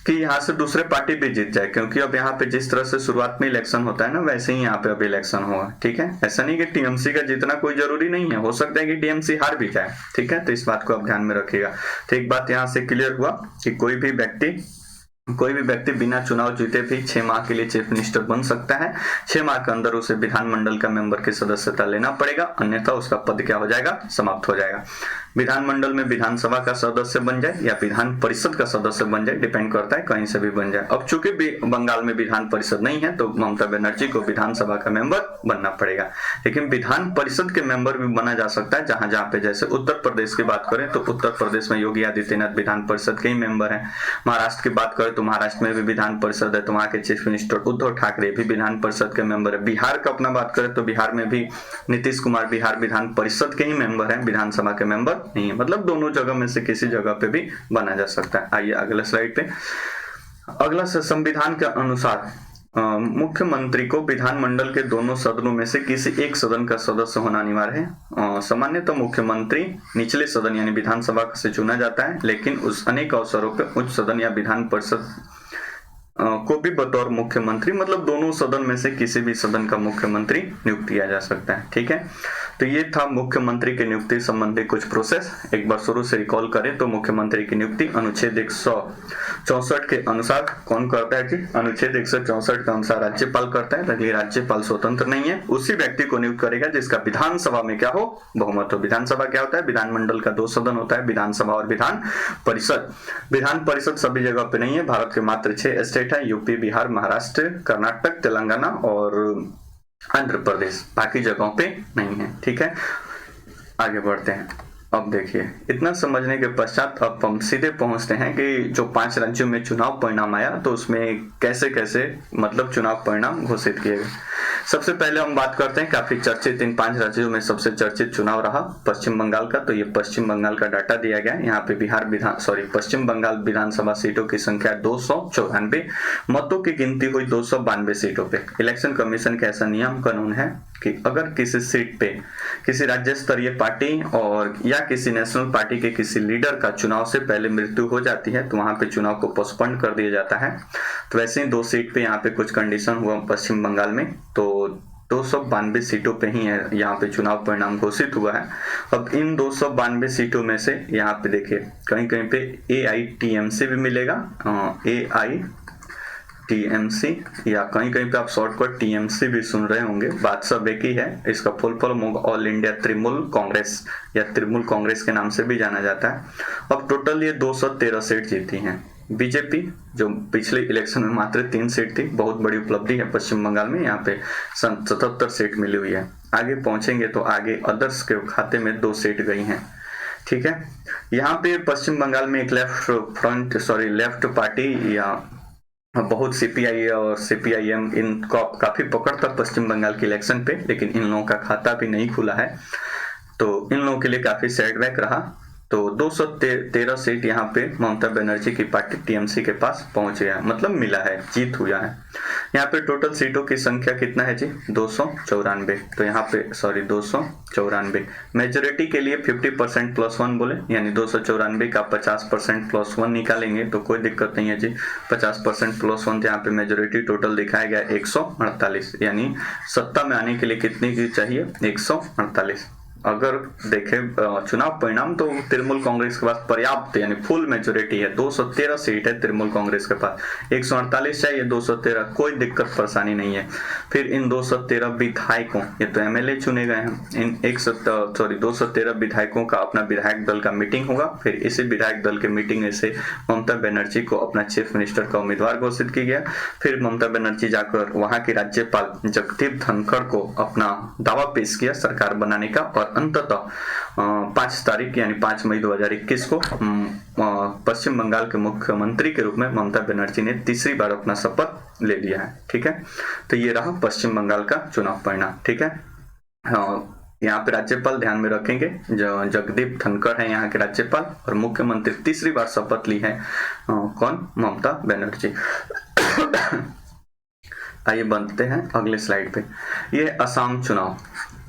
कि यहाँ से दूसरे पार्टी भी जीत जाए, क्योंकि अब यहाँ पे जिस तरह से शुरुआत में इलेक्शन होता है ना वैसे ही यहाँ पे अब इलेक्शन होगा। ठीक है, ऐसा नहीं कि टीएमसी का जीतना कोई जरूरी नहीं है, हो सकता है कि टीएमसी हार भी जाए। ठीक है, तो इस बात को आप ध्यान में रखिएगा। तो एक बात यहाँ से क्लियर हुआ कि कोई भी व्यक्ति बिना चुनाव जीते भी 6 माह के लिए चीफ मिनिस्टर बन सकता है। 6 माह के अंदर उसे विधानमंडल का मेंबर की सदस्यता लेना पड़ेगा, अन्यथा उसका पद क्या हो जाएगा? समाप्त हो जाएगा। विधानमंडल में विधानसभा का सदस्य बन जाए या विधान परिषद का सदस्य बन जाए, डिपेंड करता है, कहीं से भी बन जाए। अब चूंकि बंगाल में विधान परिषद नहीं है तो ममता बनर्जी को विधानसभा का मेंबर बनना पड़ेगा, लेकिन विधान परिषद के मेंबर भी बना जा सकता है जहां जहां पे, जैसे उत्तर प्रदेश की बात करें तो उत्तर प्रदेश में योगी आदित्यनाथ विधान परिषद के ही मेंबर है। महाराष्ट्र की बात करें तो महाराष्ट्र में भी विधान परिषद है, तो वहां के चीफ मिनिस्टर उद्धव ठाकरे भी विधान परिषद के मेंबर है। बिहार का अपना बात करें तो बिहार में भी नीतीश कुमार बिहार विधान परिषद के ही मेंबर है, विधानसभा के मेंबर नहीं है। मतलब दोनों जगह में से किसी जगह पे भी बना जा सकता है। आइए अगले स्लाइड पे। अगला संविधान के अनुसार मुख्यमंत्री को विधानमंडल के दोनों सदनों में से किसी एक सदन का सदस्य होना अनिवार्य है। सामान्यतः मुख्यमंत्री निचले सदन यानी विधानसभा से चुना जाता है, लेकिन उस अनेक अवसरों पर उच्च सदन या विधान परिषद को भी बतौर मुख्यमंत्री, मतलब दोनों सदन में से किसी भी सदन का मुख्यमंत्री नियुक्त किया जा सकता है। ठीक है, तो ये था मुख्यमंत्री की नियुक्ति संबंधी कुछ प्रोसेस। एक बार शुरू से रिकॉल करें तो मुख्यमंत्री की नियुक्ति अनुच्छेद 164 के अनुसार कौन करता है जी? अनुच्छेद 164 के अनुसार राज्यपाल करता है, लेकिन राज्यपाल स्वतंत्र नहीं है, उसी व्यक्ति को नियुक्त करेगा जिसका विधानसभा में क्या हो? बहुमत हो। विधानसभा क्या होता है? विधानमंडल का 2 सदन होता है, विधानसभा और विधान परिषद। विधान परिषद सभी जगह पे नहीं है, भारत के मात्र 6 स्टेट है, यूपी, बिहार, महाराष्ट्र, कर्नाटक, तेलंगाना और आंध्र प्रदेश, बाकी जगहों पे नहीं है। ठीक है, आगे बढ़ते हैं। अब देखिए, इतना समझने के पश्चात अब हम सीधे पहुंचते हैं कि जो 5 राज्यों में चुनाव परिणाम आया तो उसमें कैसे कैसे मतलब चुनाव परिणाम घोषित किए गए। सबसे पहले हम बात करते हैं काफी चर्चित इन 5 राज्यों में सबसे चर्चित चुनाव रहा पश्चिम बंगाल का। तो ये पश्चिम बंगाल का डाटा दिया गया है। यहाँ पे पश्चिम बंगाल विधानसभा सीटों की संख्या 294, मतों की गिनती हुई 292 सीटों पे। इलेक्शन कमीशन का ऐसा नियम कानून है कि अगर किसी सीट पे किसी राज्य स्तरीय पार्टी और या किसी नेशनल पार्टी के किसी लीडर का चुनाव से पहले मृत्यु हो जाती है तो वहां पे चुनाव को पोस्टपोन कर दिया जाता है। तो वैसे ही 2 सीट पे यहाँ पे कुछ कंडीशन हुआ पश्चिम बंगाल में, तो 292 सीटों पे ही है यहाँ पे चुनाव परिणाम घोषित हुआ है। अब इन 292 सीटों में से यहाँ पे देखिए कहीं कहीं पे AITMC भी मिलेगा, AITMC या कहीं कहीं पे आप शॉर्टकट TMC भी सुन रहे होंगे, बात सब एक ही है। इसका फुल फॉर्म होगा ऑल इंडिया तृणमूल कांग्रेस या तृणमूल कांग्रेस के नाम से भी जाना जाता है। अब टोटल ये 213 सीट जीती हैं। बीजेपी जो पिछले इलेक्शन में मात्र 3 सीट थी, बहुत बड़ी उपलब्धि है पश्चिम बंगाल में, यहाँ पे 77 सीट मिली हुई है। आगे पहुंचेंगे तो आगे अदर्स के खाते में 2 सीट गई हैं। ठीक है, यहाँ पे पश्चिम बंगाल में एक लेफ्ट पार्टी या बहुत CPI और CPIM इनको काफी पकड़ था पश्चिम बंगाल के इलेक्शन पे, लेकिन इन लोगों का खाता भी नहीं खुला है तो इन लोगों के लिए काफी सेटबैक रहा। तो 213 सीट यहाँ पे ममता बनर्जी की पार्टी TMC के पास पहुंच गया, मतलब मिला है, जीत हुआ है। यहाँ पे टोटल सीटों की संख्या कितना है जी, 294। तो यहाँ पे 294 मेजोरिटी के लिए 50% +1 बोले, यानी 294 का 50% +1 निकालेंगे तो कोई दिक्कत नहीं है जी। 50% +1 यहाँ पे मेजोरिटी टोटल दिखाया गया 148, यानी सत्ता में आने के लिए कितनी की चाहिए, 148। अगर देखें चुनाव परिणाम तो तृणमूल कांग्रेस के पास पर्याप्त यानी फुल मेजोरिटी है, 213 सीट है तृणमूल कांग्रेस के पास, 148 चाहिए, 213 कोई दिक्कत परेशानी नहीं है। फिर इन 213 विधायकों, ये तो MLA चुने गए हैं, इन 213 विधायकों का अपना विधायक दल का मीटिंग होगा। फिर इसी विधायक दल के मीटिंग से ममता बनर्जी को अपना चीफ मिनिस्टर का उम्मीदवार घोषित किया गया। फिर ममता बनर्जी जाकर वहां के राज्यपाल जगदीप धनखड़ को अपना दावा पेश किया सरकार बनाने का, और अंततः 5 तारीख यानी 5 मई 2021 को पश्चिम बंगाल के मुख्यमंत्री के रूप में ममता बनर्जी ने तीसरी बार अपना शपथ ले लिया है। ठीक है, तो ये रहा पश्चिम बंगाल का चुनाव परिणाम। ठीक है, यहाँ पे राज्यपाल ध्यान में रखेंगे, जो जगदीप धनखड़ है यहाँ के राज्यपाल, और मुख्यमंत्री तीसरी बार शपथ ली है कौन, ममता बनर्जी। आइए बढ़ते हैं अगले स्लाइड पे। ये असम चुनाव।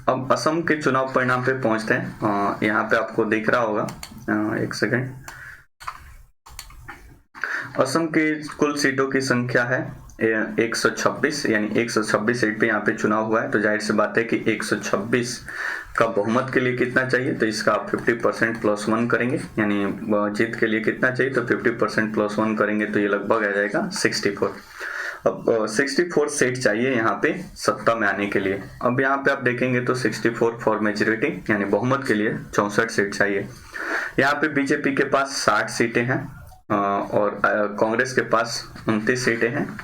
अब असम के चुनाव परिणाम पे पहुंचते हैं। यहाँ पे आपको दिख रहा होगा, एक सेकेंड। असम के कुल सीटों की संख्या है 126, यानी 126 सीट पे यहाँ पे चुनाव हुआ है। तो जाहिर सी बात है कि 126 का बहुमत के लिए कितना चाहिए, तो इसका आप 50% +1 करेंगे, यानी जीत के लिए कितना चाहिए, तो 50% +1 करेंगे तो ये लगभग आ जाएगा 64। अब 64 सीट चाहिए यहाँ पे सत्ता में आने के लिए। अब यहाँ पे आप देखेंगे तो 64 फॉर मेजोरिटी यानी बहुमत के लिए 64 सीट चाहिए। यहाँ पे बीजेपी के पास 60 सीटें हैं और कांग्रेस के पास 29 सीटें हैं।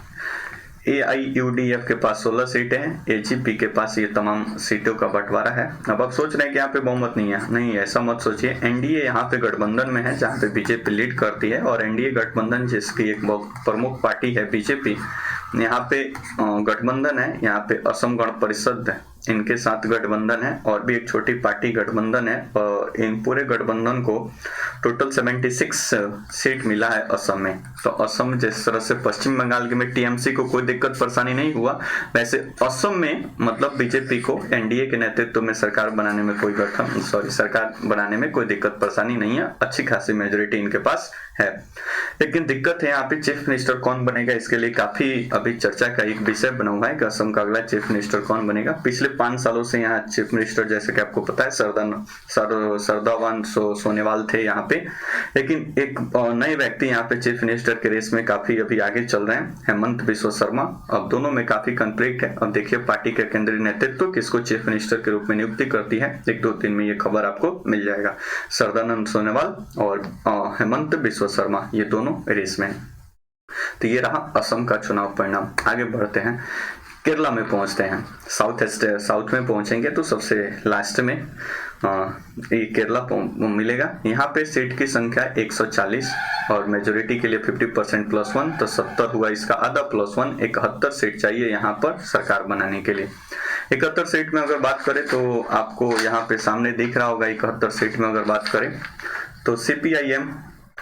AIUDF के पास 16 सीटें हैं। AGP के पास ये तमाम सीटों का बंटवारा है। अब आप सोच रहे हैं कि यहाँ पे बहुमत नहीं है, नहीं ऐसा मत सोचिए। NDA यहाँ पे गठबंधन में है जहाँ पे बीजेपी लीड करती है, और NDA गठबंधन जिसकी एक प्रमुख पार्टी है बीजेपी, यहाँ पे गठबंधन है, यहाँ पे असम गण परिषद है, इनके साथ गठबंधन है, और भी एक छोटी पार्टी गठबंधन है। और इन पूरे गठबंधन को टोटल 76 सीट मिला है असम में। तो असम जिस तरह से पश्चिम बंगाल में TMC को कोई दिक्कत परेशानी नहीं हुआ, वैसे असम में मतलब बीजेपी को NDA के नेतृत्व में सरकार बनाने में कोई दिक्कत परेशानी नहीं है। अच्छी खासी मेजोरिटी इनके पास है। लेकिन दिक्कत है यहाँ पे चीफ मिनिस्टर कौन बनेगा, इसके लिए काफी अभी चर्चा का एक विषय बना हुआ है कि असम का अगला चीफ मिनिस्टर कौन बनेगा। पिछले 5 सालों से यहाँ चीफ मिनिस्टर जैसे कि आपको पता है सर्बानंद सोनोवाल थे यहाँ पे, लेकिन एक नए व्यक्ति यहाँ पे चीफ मिनिस्टर के रेस में काफी अभी आगे चल रहे हैं, हेमंत बिस्वा शर्मा। अब दोनों में काफी कॉन्फ्लिक्ट है। अब देखिए पार्टी के केंद्रीय नेतृत्व किसको चीफ मिनिस्टर के रूप में नियुक्ति करती है, 1-2 दिन में ये खबर आपको मिल जाएगा। सर्बानंद सोनोवाल और हेमंत बिस्वा शर्मा ये दोनों रेस में। तो ये रहा असम का चुनाव परिणाम। आगे बढ़ते हैं। केरला में पहुंचते हैं। साउथ में पहुंचेंगे तो सबसे लास्ट में ये केरला मिलेगा। यहाँ पे सीट की संख्या 140 और मेजोरिटी के लिए 50% +1 तो 70 हुआ, इसका आधा +1 71 सीट चाहिए यहाँ पर सरकार बनाने के लिए। 71 सीट में अगर बात करें तो आपको यहाँ पे सामने दिख रहा होगा 71 सीट में अगर बात करें तो CPIM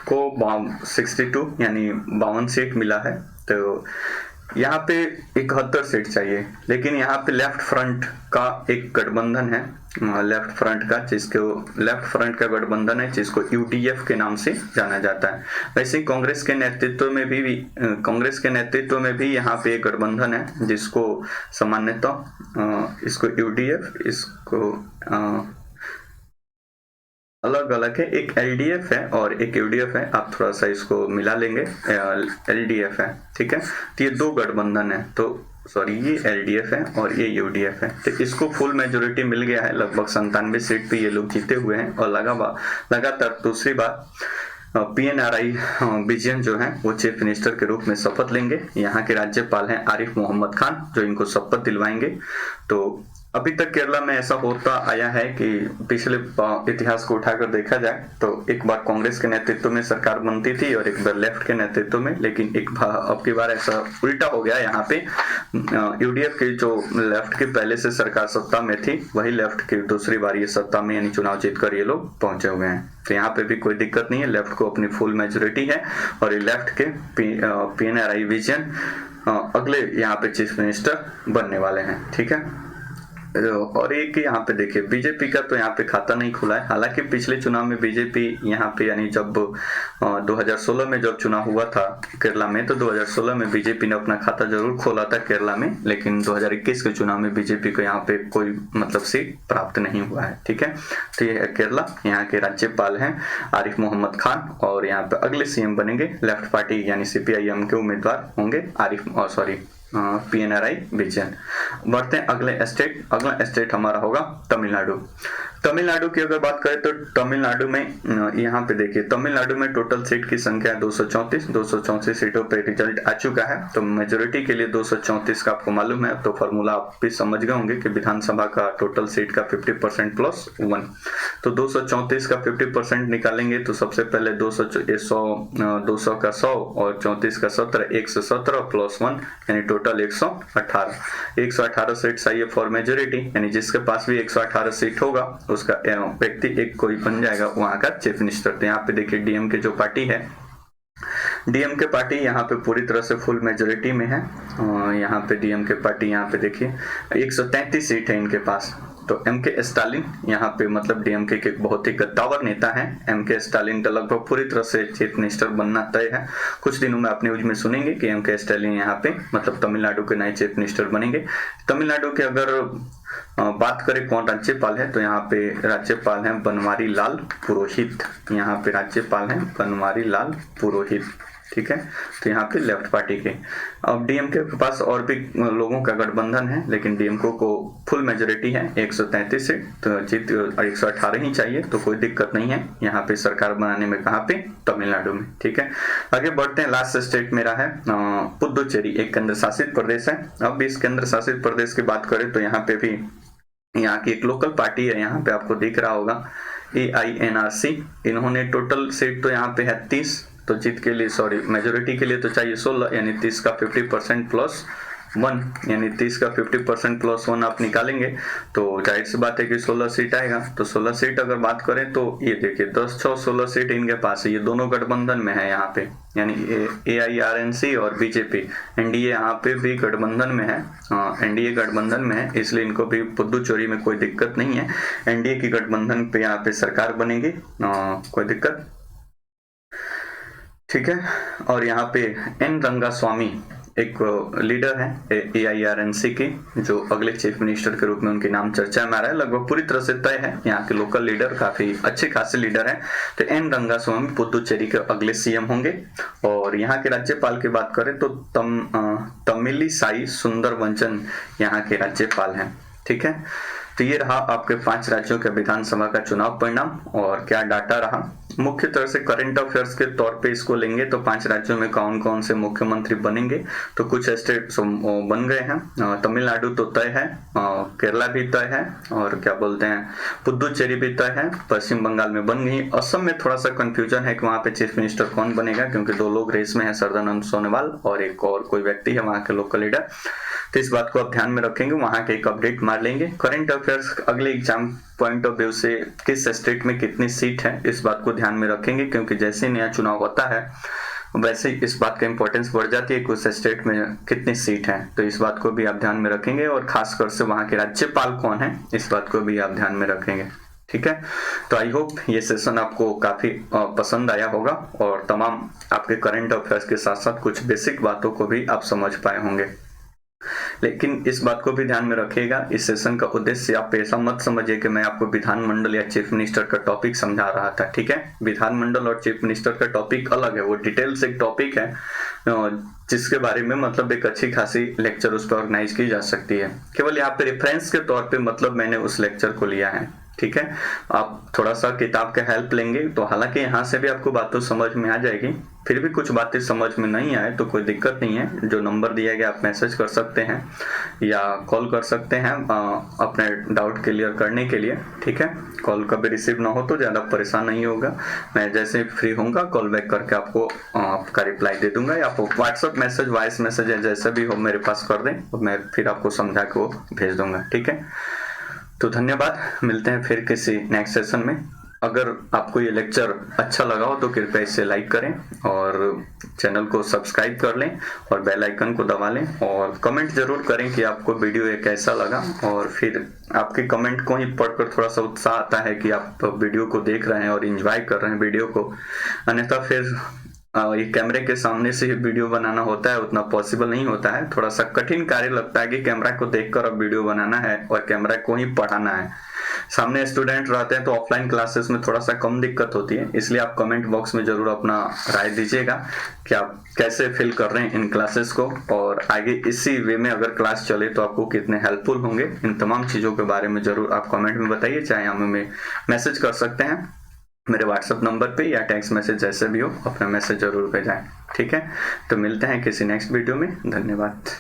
को 62 यानी 52 सीट मिला है। तो यहाँ पे 71 सीट चाहिए, लेकिन यहाँ पे लेफ्ट फ्रंट का एक गठबंधन है, लेफ्ट फ्रंट का गठबंधन है जिसको UDF के नाम से जाना जाता है। वैसे ही कांग्रेस के नेतृत्व में भी यहाँ पे एक गठबंधन है जिसको सामान्यतः इसको UDF, इसको अलग अलग है, एक LDF है और एक UDF है, आप थोड़ा सा इसको मिला लेंगे, LDF है, ठीक है। तो ये दो गठबंधन है, तो सॉरी ये LDF है और ये UDF है। तो इसको फुल मेजोरिटी मिल गया है, लगभग 97 सीट पे ये लोग जीते हुए हैं और लगातार दूसरी बार PNRI विजयन जो है वो चीफ मिनिस्टर के रूप में शपथ लेंगे। यहाँ के राज्यपाल हैं आरिफ मोहम्मद खान जो इनको शपथ दिलवाएंगे। तो अभी तक केरला में ऐसा होता आया है कि पिछले इतिहास को उठाकर देखा जाए तो एक बार कांग्रेस के नेतृत्व में सरकार बनती थी और एक बार लेफ्ट के नेतृत्व में, लेकिन अब की बार ऐसा उल्टा हो गया। यहाँ पे UDF की जो लेफ्ट की पहले से सरकार सत्ता में थी वही लेफ्ट की दूसरी बार ये सत्ता में यानी चुनाव जीतकर ये लोग पहुंचे हुए हैं। तो यहाँ पे भी कोई दिक्कत नहीं है, लेफ्ट को अपनी फुल मेजोरिटी है और ये लेफ्ट के PNRI विजन अगले यहाँ पे चीफ मिनिस्टर बनने वाले हैं, ठीक है। और एक यहाँ पे देखिए बीजेपी का तो यहाँ पे खाता नहीं खुला है। हालांकि पिछले चुनाव में बीजेपी यहाँ पे यानी जब 2016 में जब चुनाव हुआ था केरला में तो 2016 में बीजेपी ने अपना खाता जरूर खोला था केरला में, लेकिन 2021 के चुनाव में बीजेपी को यहाँ पे कोई मतलब सीट प्राप्त नहीं हुआ है, ठीक है। तो ये है केरला, यहाँ के राज्यपाल हैं आरिफ मोहम्मद खान और यहाँ पे अगले CM बनेंगे लेफ्ट पार्टी यानी CPIM के उम्मीदवार होंगे PNRI विजयन। बढ़ते हैं अगला स्टेट हमारा होगा तमिलनाडु। तमिलनाडु की अगर बात करें तो तमिलनाडु में यहाँ पे देखिए तमिलनाडु में टोटल सीट की संख्या 234 सीटों पे रिजल्ट आ चुका है। तो मेजोरिटी के लिए 234 का आपको मालूम है, तो फॉर्मूला आप भी समझ गए होंगे कि विधानसभा का टोटल सीट का 50% +1 तो 234 का 50% निकालेंगे तो सबसे पहले 200 का 100 और 34 का 17 117 +1 यानी टोटल 118 सीट चाहिए फॉर मेजोरिटी, यानी जिसके पास भी 118 सीट होगा उसका व्यक्ति एक कोई बन जाएगा वहां का चीफ मिनिस्टर। तो यहाँ पे देखिए DMK जो पार्टी है, DMK पार्टी यहाँ पे पूरी तरह से फुल मेजोरिटी में है। यहाँ पे DMK पार्टी यहाँ पे देखिए 133 सीट है इनके पास। तो MK स्टालिन यहाँ पे मतलब DMK के बहुत ही गद्दावर नेता हैं। MK स्टालिन का लगभग पूरी तरह से चीफ मिनिस्टर बनना तय है। कुछ दिनों में आप न्यूज में सुनेंगे कि MK स्टालिन यहाँ पे मतलब तमिलनाडु के नए चीफ मिनिस्टर बनेंगे। तमिलनाडु के अगर बात करें कौन राज्यपाल है तो यहाँ पे राज्यपाल हैं बनवारी लाल पुरोहित। यहाँ पे राज्यपाल हैं बनवारी लाल पुरोहित, ठीक है। तो यहाँ पे लेफ्ट पार्टी के अब DMK के पास और भी लोगों का गठबंधन है, लेकिन DMK को फुल मेजोरिटी है 133 सीट, तो जीत 118 ही चाहिए, तो कोई दिक्कत नहीं है यहाँ पे सरकार बनाने में। कहाँ पे? तमिलनाडु में, ठीक है। आगे बढ़ते हैं, लास्ट स्टेट मेरा है पुदुचेरी, एक केंद्र शासित प्रदेश है। अब इस केंद्र शासित प्रदेश की बात करें तो यहाँ पे भी यहाँ की एक लोकल पार्टी है, यहाँ पे आपको दिख रहा होगा AINRC। इन्होंने टोटल सीट तो यहाँ पे है 30, तो जीत के लिए मेजोरिटी के लिए तो चाहिए 16 यानी 30 का 50% +1 यानी 30 का 50% +1 आप निकालेंगे तो जाहिर सी बात है कि 16 सीट आएगा। तो 16 सीट अगर बात करें तो ये देखिए 10-16 सीट इनके पास है। ये दोनों गठबंधन में है यहाँ पे, यानी AIRNC और BJP NDA यहाँ पे भी गठबंधन में है। NDA गठबंधन में है, इसलिए इनको भी पुदुचेरी में कोई दिक्कत नहीं है। NDA की गठबंधन पे यहाँ पे सरकार बनेगी, कोई दिक्कत, ठीक है। और यहाँ पे N रंगास्वामी एक लीडर है AIRNC की, जो अगले चीफ मिनिस्टर के रूप में उनके नाम चर्चा में आ रहा है, लगभग पूरी तरह से तय है। यहाँ के लोकल लीडर काफी अच्छे खासे लीडर हैं। तो N रंगास्वामी पुदुचेरी के अगले CM होंगे। और यहाँ के राज्यपाल की बात करें तो तमिलिसाई सुंदरबंचन यहाँ के राज्यपाल हैं, ठीक है। तो ये रहा आपके 5 राज्यों के विधानसभा का चुनाव परिणाम और क्या डाटा रहा मुख्य तरह से करंट अफेयर्स के तौर पे इसको लेंगे तो 5 राज्यों में कौन कौन से मुख्यमंत्री बनेंगे, तो कुछ स्टेट बन गए हैं। तमिलनाडु तो तय है, केरला भी तय है, और क्या बोलते हैं पुदुचेरी भी तय है, पश्चिम बंगाल में बन गई। असम में थोड़ा सा कंफ्यूजन है कि वहां पे चीफ मिनिस्टर कौन बनेगा, क्योंकि 2 लोग रेस में है, सर्बानंद सोनोवाल और एक और कोई व्यक्ति है वहां के लोकल लीडर। तो इस बात को आप ध्यान में रखेंगे, वहां के एक अपडेट मार लेंगे। करंट अफेयर्स अगले एग्जाम पॉइंट ऑफ व्यू से किस स्टेट में कितनी सीट है इस बात को ध्यान में रखेंगे, क्योंकि जैसे नया चुनाव होता है वैसे इस बात का इंपॉर्टेंस बढ़ जाती है कि उस स्टेट में कितनी सीट है। तो इस बात को भी आप ध्यान में रखेंगे, और खासकर से वहां के राज्यपाल कौन है इस बात को भी आप ध्यान में रखेंगे। ठीक है, तो आई होप ये सेशन आपको काफी पसंद आया होगा, और तमाम आपके करंट अफेयर्स के साथ साथ कुछ बेसिक बातों को भी आप समझ पाए होंगे। लेकिन इस बात को भी ध्यान में रखिएगा, इस सेशन का उद्देश्य आप ऐसा मत समझिए कि मैं आपको विधानमंडल या चीफ मिनिस्टर का टॉपिक समझा रहा था। ठीक है, विधानमंडल और चीफ मिनिस्टर का टॉपिक अलग है, वो डिटेल से एक टॉपिक है जिसके बारे में मतलब एक अच्छी खासी लेक्चर उस पर ऑर्गेनाइज की जा सकती है। केवल यहाँ पे रेफरेंस के तौर पे मतलब मैंने उस लेक्चर को लिया है। ठीक है, आप थोड़ा सा किताब का हेल्प लेंगे तो हालांकि यहाँ से भी आपको बातें समझ में आ जाएगी, फिर भी कुछ बातें समझ में नहीं आए तो कोई दिक्कत नहीं है। जो नंबर दिया गया आप मैसेज कर सकते हैं या कॉल कर सकते हैं अपने डाउट क्लियर करने के लिए। ठीक है, कॉल कभी रिसीव ना हो तो ज़्यादा परेशान नहीं होगा, मैं जैसे फ्री होऊंगा कॉल बैक करके आपको आपका रिप्लाई दे दूंगा, या आपको व्हाट्सअप मैसेज वॉइस मैसेज है जैसे भी हो मेरे पास कर दें और मैं फिर आपको समझा के वो भेज दूंगा। ठीक है, तो धन्यवाद, मिलते हैं फिर किसी नेक्स्ट सेशन में। अगर आपको ये लेक्चर अच्छा लगा हो तो कृपया इसे लाइक करें और चैनल को सब्सक्राइब कर लें और बेल आइकन को दबा लें, और कमेंट जरूर करें कि आपको वीडियो ये कैसा लगा, और फिर आपके कमेंट को ही पढ़कर थोड़ा सा उत्साह आता है कि आप वीडियो को देख रहे हैं और एंजॉय कर रहे हैं वीडियो को। अन्यथा फिर ये कैमरे के सामने से वीडियो बनाना होता है उतना पॉसिबल नहीं होता है, थोड़ा सा कठिन कार्य लगता है कि कैमरा को देखकर अब वीडियो बनाना है और कैमरा को ही पढ़ाना है। सामने स्टूडेंट रहते हैं तो ऑफलाइन क्लासेस में थोड़ा सा कम दिक्कत होती है, इसलिए आप कमेंट बॉक्स में जरूर अपना राय दीजिएगा कि आप कैसे फील कर रहे हैं इन क्लासेस को, और आगे इसी वे में अगर क्लास चले तो आपको कितने हेल्पफुल होंगे। इन तमाम चीज़ों के बारे में जरूर आप कमेंट में बताइए, चाहे हमें मैसेज कर सकते हैं मेरे व्हाट्सएप नंबर पे या टेक्स्ट मैसेज जैसे भी हो, अपना मैसेज जरूर भेजाएं। ठीक है, तो मिलते हैं किसी नेक्स्ट वीडियो में, धन्यवाद।